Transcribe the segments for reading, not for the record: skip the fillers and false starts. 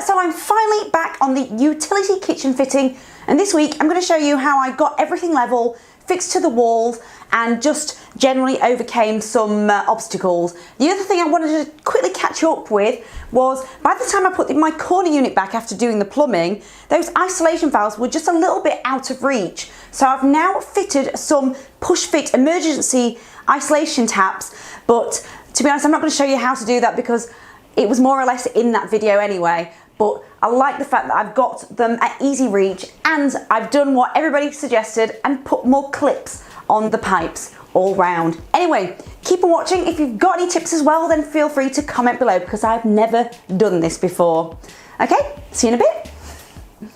So I'm finally back on the utility kitchen fitting, and this week I'm going to show you how I got everything level, fixed to the walls, and just generally overcame some obstacles. The other thing I wanted to quickly catch up with was, by the time I put my corner unit back after doing the plumbing, those isolation valves were just a little bit out of reach. So I've now fitted some push fit emergency isolation taps, but to be honest, I'm not going to show you how to do that because it was more or less in that video anyway. But I like the fact that I've got them at easy reach, and I've done what everybody suggested and put more clips on the pipes all round. Anyway, keep on watching. If you've got any tips as well, then feel free to comment below because I've never done this before. Okay, see you in a bit.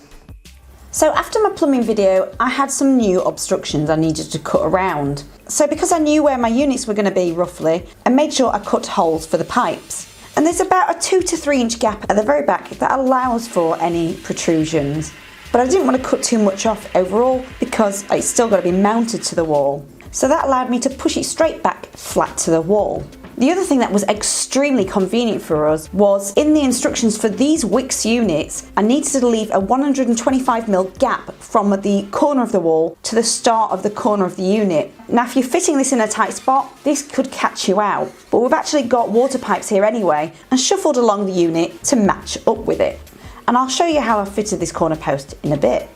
So after my plumbing video, I had some new obstructions I needed to cut around. So because I knew where my units were going to be roughly, I made sure I cut holes for the pipes. And there's about a 2 to 3 inch gap at the very back that allows for any protrusions. But I didn't want to cut too much off overall because it's still got to be mounted to the wall. So that allowed me to push it straight back flat to the wall. The other thing that was extremely convenient for us was in the instructions for these Wix units, I needed to leave a 125mm gap from the corner of the wall to the start of the corner of the unit. Now if you're fitting this in a tight spot, this could catch you out, but we've actually got water pipes here anyway and shuffled along the unit to match up with it. And I'll show you how I fitted this corner post in a bit.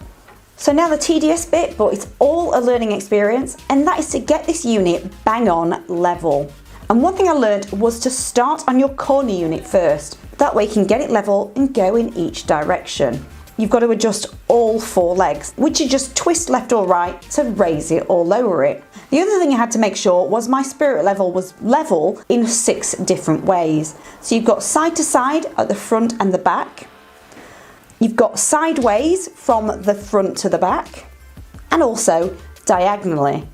So now the tedious bit, but it's all a learning experience, and that is to get this unit bang on level. And one thing I learned was to start on your corner unit first. That way you can get it level and go in each direction. You've got to adjust all 4 legs, which you just twist left or right to raise it or lower it. The other thing I had to make sure was my spirit level was level in 6 different ways. So you've got side to side at the front and the back. You've got sideways from the front to the back, and also diagonally.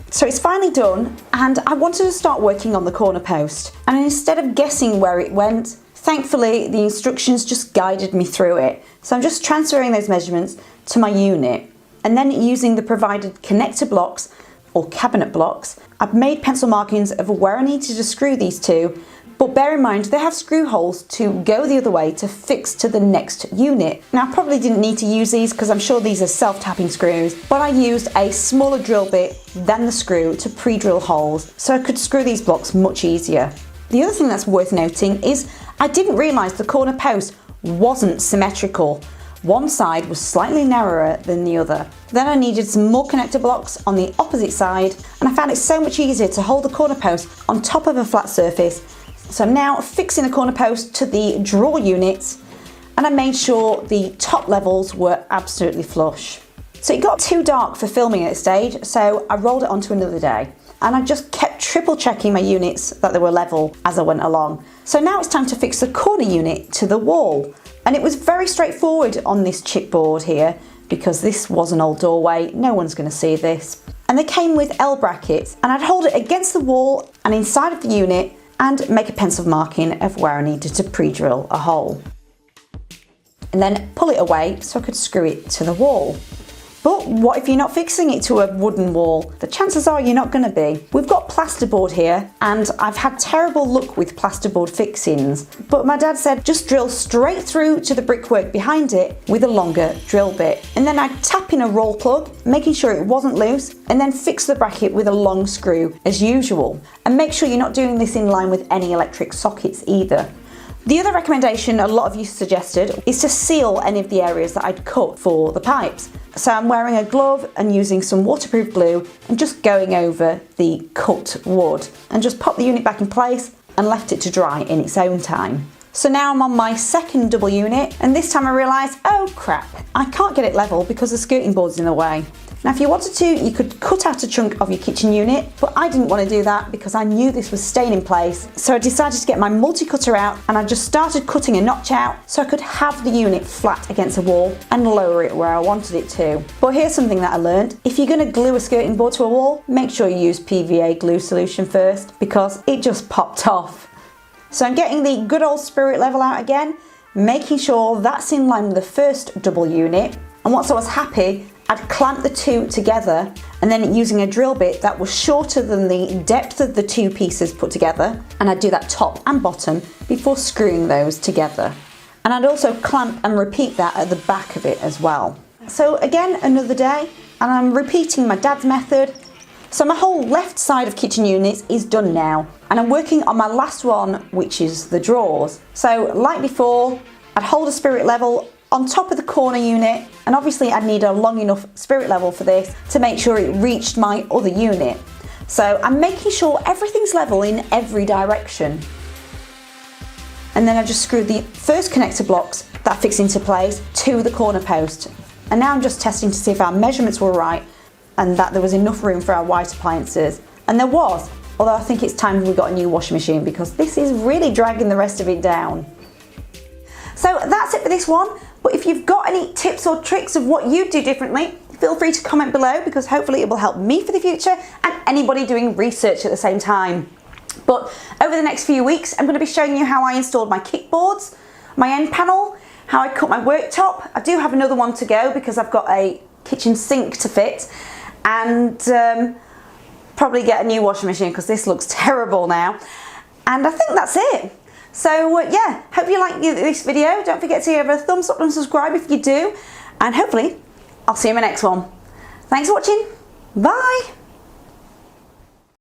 So it's finally done, and I wanted to start working on the corner post, and instead of guessing where it went, thankfully the instructions just guided me through it. So I'm just transferring those measurements to my unit, and then using the provided connector blocks or cabinet blocks, I've made pencil markings of where I needed to screw these to. But bear in mind, they have screw holes to go the other way to fix to the next unit. Now I probably didn't need to use these because I'm sure these are self-tapping screws, but I used a smaller drill bit than the screw to pre-drill holes so I could screw these blocks much easier. The other thing that's worth noting is I didn't realise the corner post wasn't symmetrical. One side was slightly narrower than the other. Then I needed some more connector blocks on the opposite side, and I found it so much easier to hold the corner post on top of a flat surface. So I'm now fixing the corner post to the drawer units, and I made sure the top levels were absolutely flush. So it got too dark for filming at this stage, so I rolled it onto another day. And I just kept triple checking my units that they were level as I went along. So now it's time to fix the corner unit to the wall. And it was very straightforward on this chipboard here because this was an old doorway, no one's going to see this. And they came with L brackets, and I'd hold it against the wall and inside of the unit and make a pencil marking of where I needed to pre-drill a hole. And then pull it away so I could screw it to the wall. But what if you're not fixing it to a wooden wall? The chances are you're not going to be. We've got plasterboard here, and I've had terrible luck with plasterboard fixings. But my dad said just drill straight through to the brickwork behind it with a longer drill bit. And then I'd tap in a roll plug, making sure it wasn't loose, and then fix the bracket with a long screw as usual. And make sure you're not doing this in line with any electric sockets either. The other recommendation a lot of you suggested is to seal any of the areas that I'd cut for the pipes. So I'm wearing a glove and using some waterproof glue and just going over the cut wood, and just pop the unit back in place and left it to dry in its own time. So now I'm on my second double unit, and this time I realised, oh crap, I can't get it level because the skirting board's in the way. Now if you wanted to, you could cut out a chunk of your kitchen unit, but I didn't want to do that because I knew this was staying in place. So I decided to get my multi-cutter out, and I just started cutting a notch out so I could have the unit flat against the wall and lower it where I wanted it to. But here's something that I learned. If you're going to glue a skirting board to a wall, make sure you use PVA glue solution first because it just popped off. So I'm getting the good old spirit level out again, making sure that's in line with the first double unit. And once I was happy, I'd clamp the two together, and then using a drill bit that was shorter than the depth of the two pieces put together, and I'd do that top and bottom before screwing those together. And I'd also clamp and repeat that at the back of it as well. So again, another day, and I'm repeating my dad's method. So my whole left side of kitchen units is done now, and I'm working on my last one, which is the drawers. So like before, I'd hold a spirit level on top of the corner unit, and obviously I'd need a long enough spirit level for this to make sure it reached my other unit. So I'm making sure everything's level in every direction. And then I just screwed the first connector blocks that fix into place to the corner post. And now I'm just testing to see if our measurements were right and that there was enough room for our white appliances. And there was, although I think it's time we got a new washing machine because this is really dragging the rest of it down. So that's it for this one. But if you've got any tips or tricks of what you do differently, feel free to comment below because hopefully it will help me for the future and anybody doing research at the same time. But over the next few weeks, I'm going to be showing you how I installed my kickboards, my end panel, how I cut my worktop. I do have another one to go because I've got a kitchen sink to fit, and probably get a new washing machine because this looks terrible now. And I think that's it. So yeah, hope you like this video. Don't forget to give it a thumbs up and subscribe if you do. And hopefully I'll see you in my next one. Thanks for watching. Bye.